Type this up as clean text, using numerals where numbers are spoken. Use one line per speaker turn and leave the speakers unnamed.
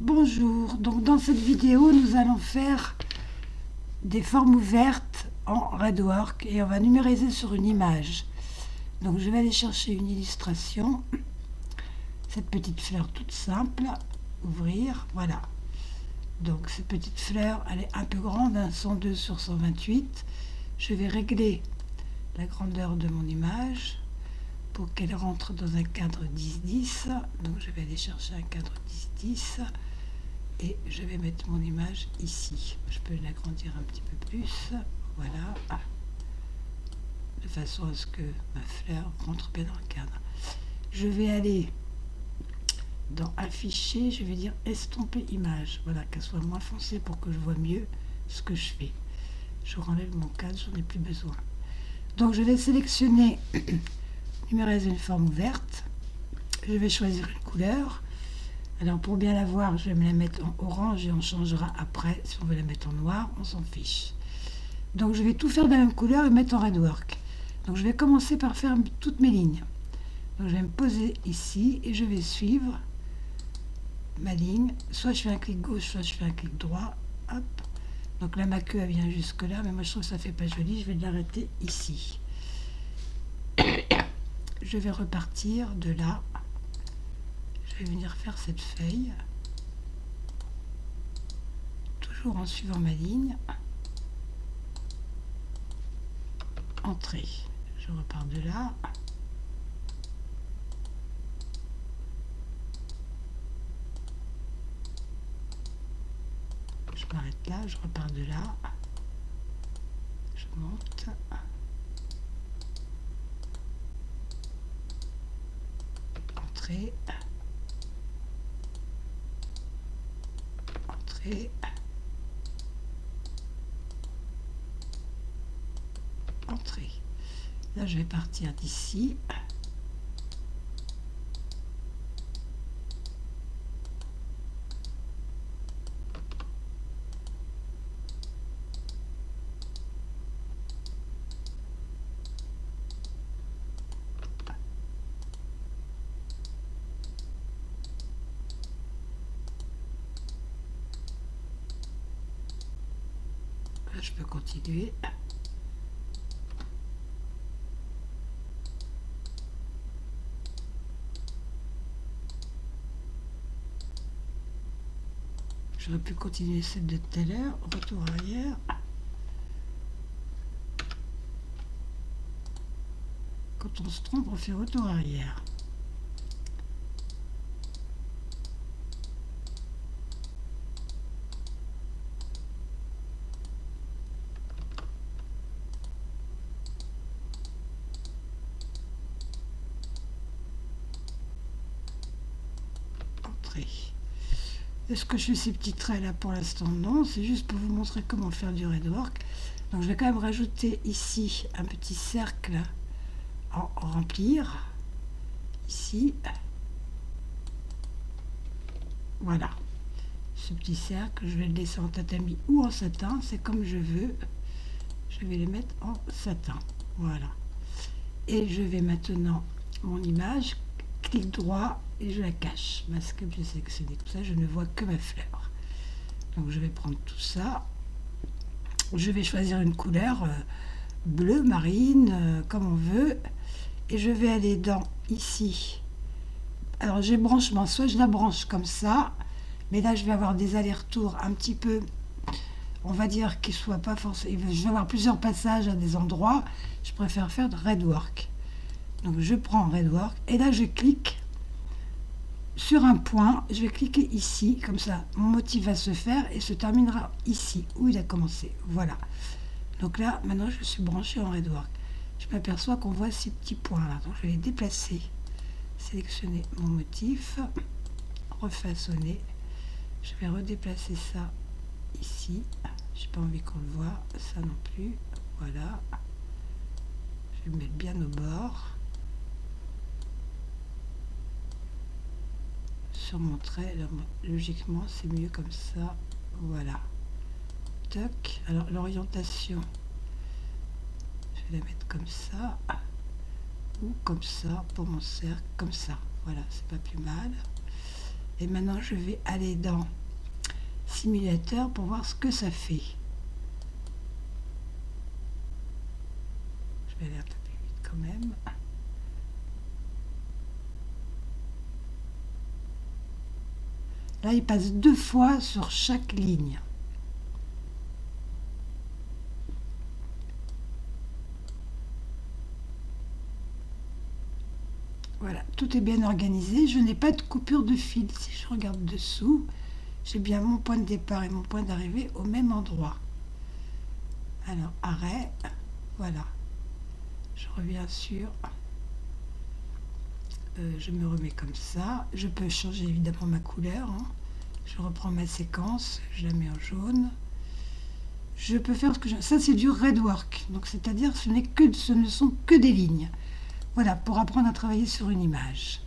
Bonjour, donc dans cette vidéo nous allons faire des formes ouvertes en RedWork et on va numériser sur une image. Donc je vais aller chercher une illustration, cette petite fleur toute simple, ouvrir, voilà. Donc cette petite fleur elle est un peu grande, 102 sur 128. Je vais régler la grandeur de mon image pour qu'elle rentre dans un cadre 10-10. Donc je vais aller chercher un cadre 10-10. Et je vais mettre mon image ici. Je peux l'agrandir un petit peu plus. Voilà. De façon à ce que ma fleur rentre bien dans le cadre. Je vais aller dans afficher. Je vais dire estomper image. Voilà, qu'elle soit moins foncée pour que je vois mieux ce que je fais. Je renlève mon cadre, j'en ai plus besoin. Donc je vais sélectionner numériser une forme ouverte. Je vais choisir une couleur. Alors pour bien la voir, je vais me la mettre en orange et on changera après. Si on veut la mettre en noir, on s'en fiche. Donc je vais tout faire de la même couleur et mettre en RedWork. Donc je vais commencer par faire toutes mes lignes. Donc je vais me poser ici et je vais suivre ma ligne. Soit je fais un clic gauche, soit je fais un clic droit. Hop. Donc là ma queue elle vient jusque là, mais moi je trouve que ça fait pas joli. Je vais l'arrêter ici. Je vais repartir de là. Je vais venir faire cette feuille, toujours en suivant ma ligne. Entrée. Je repars de là. Je m'arrête là, je repars de là. Je monte. Entrée. Entrée. Entrée. Là, je vais partir d'ici. Là, je peux continuer. J'aurais pu continuer celle de tout à l'heure. Retour arrière. Quand on se trompe, on fait retour arrière. Entrée. Est-ce que je fais ces petits traits là pour l'instant? Non, c'est juste pour vous montrer comment faire du RedWork. Donc je vais quand même rajouter ici un petit cercle en remplir. Ici. Voilà. Ce petit cercle, je vais le laisser en tatami ou en satin, c'est comme je veux. Je vais les mettre en satin. Voilà. Et je vais maintenant, mon image, clic droit et je la cache. Masque, je sélectionne comme ça, je ne vois que ma fleur. Donc je vais prendre tout ça. Je vais choisir une couleur bleu, marine, comme on veut. Et je vais aller dans ici. Alors j'ai branchement, soit je la branche comme ça, mais là je vais avoir des allers-retours un petit peu, on va dire qu'ils ne soient pas forcément, je vais avoir plusieurs passages à des endroits, je préfère faire de RedWork. Donc je prends RedWork et là je clique sur un point, je vais cliquer ici, comme ça mon motif va se faire et se terminera ici où il a commencé. Voilà. Donc là maintenant je suis branchée en RedWork. Je m'aperçois qu'on voit ces petits points là, donc je vais les déplacer. Sélectionner mon motif, refaçonner. Je vais redéplacer ça ici. J'ai pas envie qu'on le voit, ça non plus. Voilà. Je vais me mettre bien au bord. Sur mon trait, alors, logiquement c'est mieux comme ça. Voilà. Toc. Alors l'orientation, je vais la mettre comme ça. Ou comme ça pour mon cercle, comme ça. Voilà, c'est pas plus mal. Et maintenant, je vais aller dans simulateur pour voir ce que ça fait. Je vais aller un peu plus vite quand même. Là, il passe 2 fois sur chaque ligne. Voilà, tout est bien organisé. Je n'ai pas de coupure de fil. Si je regarde dessous, j'ai bien mon point de départ et mon point d'arrivée au même endroit. Alors, arrêt. Voilà. Je reviens sur... je me remets comme ça. Je peux changer évidemment ma couleur. Hein. Je reprends ma séquence. Je la mets en jaune. Je peux faire ce que je... Ça, c'est du RedWork. Donc, c'est-à-dire ce ne sont que des lignes. Voilà, pour apprendre à travailler sur une image.